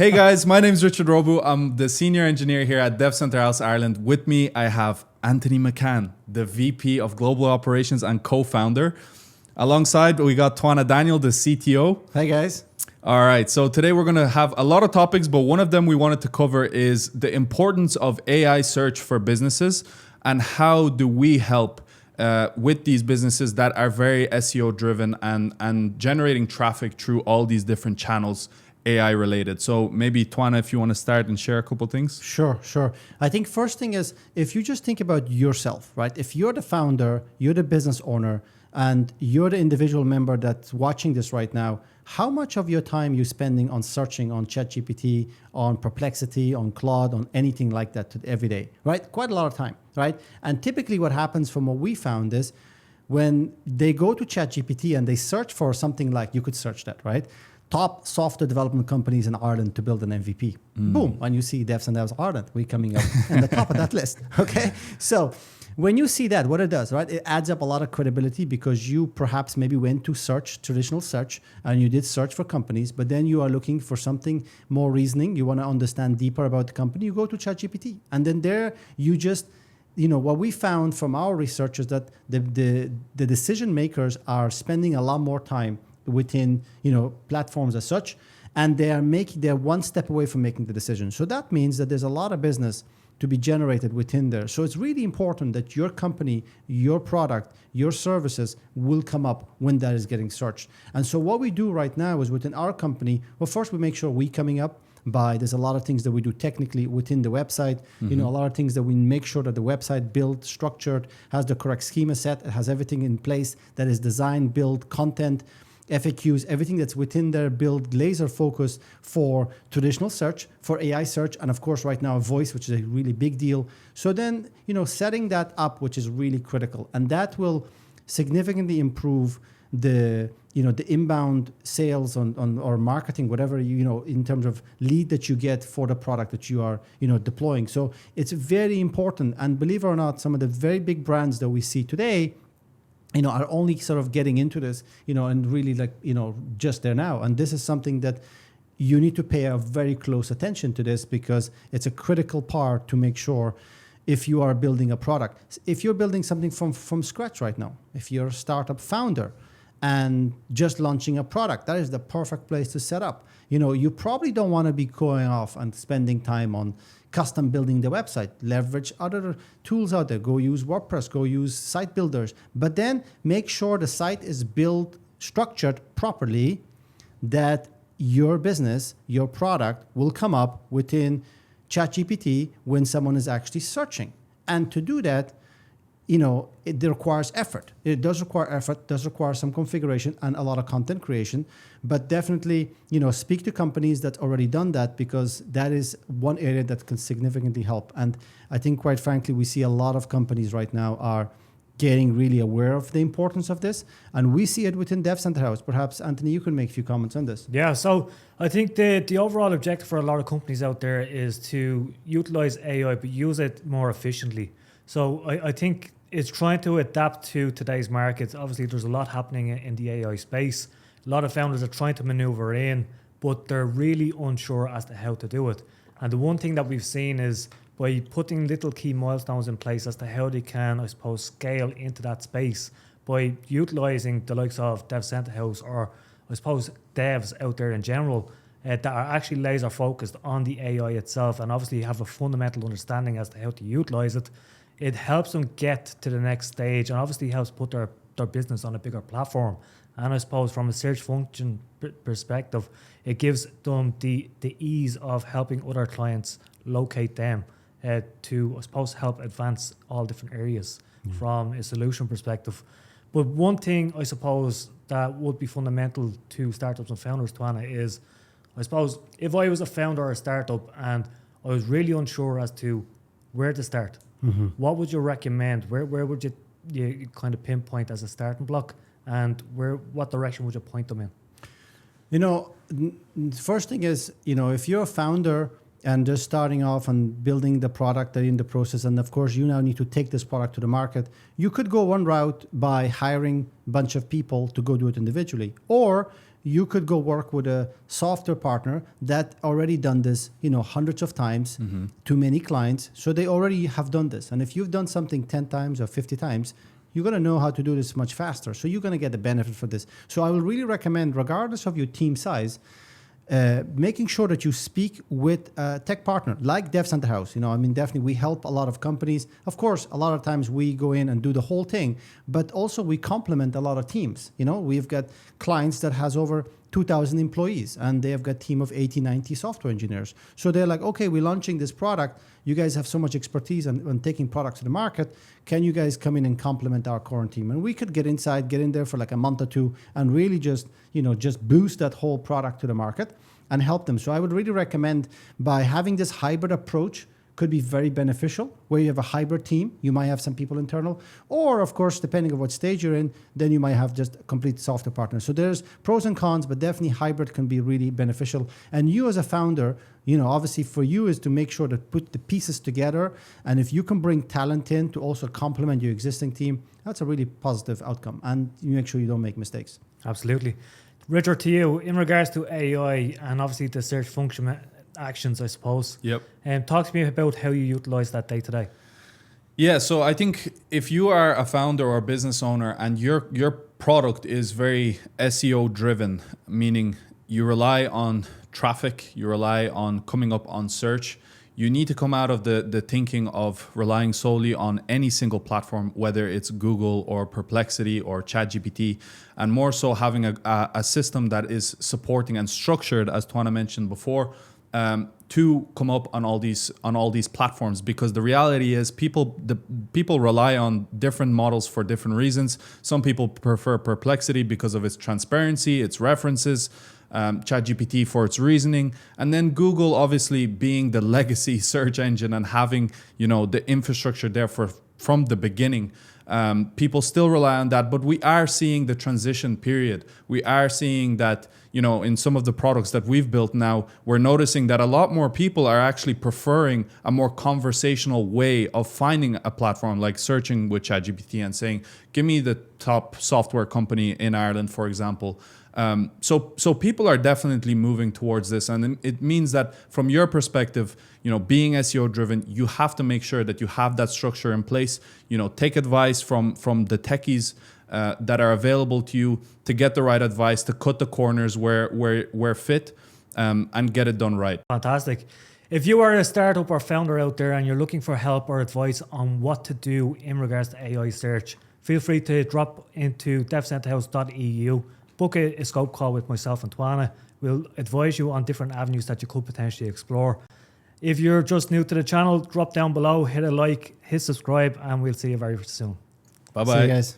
Hey guys, my name is Richard Robu. I'm the senior engineer here at Dev Center House Ireland. With me, I have Anthony McCann, the VP of Global Operations and co-founder. Alongside, we got Twana Daniel, the CTO. Hey guys. All right, so today we're going to have a lot of topics, but one of them we wanted to cover is the importance of AI search for businesses and how do we help with these businesses that are very SEO driven and generating traffic through all these different channels, AI related. So maybe Twana, if you want to start and share a couple things. Sure. I think first thing is, if you just think about yourself, right? If you're the founder, you're the business owner, and you're the individual member that's watching this right now, how much of your time you spending on searching on ChatGPT, on Perplexity, on Claude, on anything like that every day, right? Quite a lot of time, right? And typically what happens from what we found is when they go to ChatGPT and they search for something like, you could search that, right? Top software development companies in Ireland to build an MVP. Boom, and you see Devs and Devs Ireland, we're coming up on the top of that list, okay? So when you see that, what it does, right? It adds up a lot of credibility because you perhaps maybe went to search, traditional search, and you did search for companies, but then you are looking for something more reasoning. You want to understand deeper about the company, you go to ChatGPT. And then there you just, what we found from our research is that the decision makers are spending a lot more time within, platforms as such, and they're one step away from making the decision. So that means that there's a lot of business to be generated within there. So it's really important that your company, your product, your services will come up when that is getting searched. And so what we do right now is within our company, well, first we make sure we coming up by, there's a lot of things that we do technically within the website, a lot of things that we make sure that the website built, structured, has the correct schema set, it has everything in place that is designed, built, content, FAQs, everything that's within there, build laser focus for traditional search, for AI search, and of course right now voice, which is a really big deal. So then, setting that up, which is really critical, and that will significantly improve the inbound sales on or marketing, whatever, in terms of lead that you get for the product that you are, deploying. So it's very important. And believe it or not, some of the very big brands that we see today, are only sort of getting into this, and really just there now. And this is something that you need to pay a very close attention to this because it's a critical part to make sure if you are building a product. If you're building something from scratch right now, if you're a startup founder and just launching a product, that is the perfect place to set up. You probably don't want to be going off and spending time on custom building the website. Leverage other tools out there. Go use WordPress, go use site builders. But then make sure the site is built, structured properly, that your business, your product will come up within ChatGPT when someone is actually searching. And to do that, it requires effort. It does require effort, does require some configuration and a lot of content creation. But definitely, speak to companies that already done that because that is one area that can significantly help. And I think, quite frankly, we see a lot of companies right now are getting really aware of the importance of this. And we see it within Dev Center House. Perhaps, Anthony, you can make a few comments on this. Yeah, so I think the overall objective for a lot of companies out there is to utilize AI, but use it more efficiently. So I think it's trying to adapt to today's markets. Obviously, there's a lot happening in the AI space. A lot of founders are trying to maneuver in, but they're really unsure as to how to do it. And the one thing that we've seen is by putting little key milestones in place as to how they can, I suppose, scale into that space by utilizing the likes of Dev Center House or, I suppose, devs out there in general that are actually laser focused on the AI itself and obviously have a fundamental understanding as to how to utilize it. It helps them get to the next stage and obviously helps put their business on a bigger platform. And I suppose from a search function perspective, it gives them the ease of helping other clients locate them to, I suppose, help advance all different areas from a solution perspective. But one thing I suppose that would be fundamental to startups and founders, Twana, is I suppose if I was a founder or a startup and I was really unsure as to where to start, what would you recommend? Where would you kind of pinpoint as a starting block, and what direction would you point them in? The first thing is, if you're a founder and just starting off and building the product in the process. And of course, you now need to take this product to the market. You could go one route by hiring a bunch of people to go do it individually, or you could go work with a software partner that already done this, hundreds of times to many clients. So they already have done this. And if you've done something 10 times or 50 times, you're going to know how to do this much faster. So you're going to get the benefit for this. So I will really recommend, regardless of your team size, making sure that you speak with a tech partner like Dev Center House. Definitely we help a lot of companies. Of course, a lot of times we go in and do the whole thing, but also we complement a lot of teams. We've got clients that has over 2,000 employees and they have got a team of 80, 90 software engineers. So they're like, okay, we're launching this product. You guys have so much expertise on taking products to the market. Can you guys come in and complement our current team? And we could get in there for like a month or two and really just boost that whole product to the market and help them. So I would really recommend by having this hybrid approach could be very beneficial, where you have a hybrid team. You might have some people internal, or of course, depending on what stage you're in, then you might have just a complete software partner. So there's pros and cons, but definitely hybrid can be really beneficial. And you as a founder, obviously for you is to make sure to put the pieces together. And if you can bring talent in to also complement your existing team, that's a really positive outcome. And you make sure you don't make mistakes. Absolutely. Richard, to you, in regards to AI and obviously the search function actions, I suppose. Yep. Talk to me about how you utilize that day to day. Yeah, so I think if you are a founder or a business owner and your product is very SEO driven, meaning you rely on traffic, you rely on coming up on search, you need to come out of the thinking of relying solely on any single platform, whether it's Google or Perplexity or ChatGPT, and more so having a system that is supporting and structured, as Twana mentioned before, to come up on all these platforms. Because the reality is people rely on different models for different reasons. Some people prefer Perplexity because of its transparency, its references, ChatGPT for its reasoning, and then Google obviously being the legacy search engine and having the infrastructure there from the beginning. People still rely on that, but we are seeing the transition period. We are seeing that, in some of the products that we've built now, we're noticing that a lot more people are actually preferring a more conversational way of finding a platform, like searching with ChatGPT and saying, give me the top software company in Ireland, for example. So people are definitely moving towards this, and it means that from your perspective, being SEO driven, you have to make sure that you have that structure in place. Take advice from the techies that are available to you to get the right advice, to cut the corners where fit, and get it done right. Fantastic. If you are a startup or founder out there and you're looking for help or advice on what to do in regards to AI search, feel free to drop into devcenterhouse.eu. Book a scope call with myself and Twana. We'll advise you on different avenues that you could potentially explore. If you're just new to the channel, drop down below, hit a like, hit subscribe, and we'll see you very soon. Bye-bye. See you guys.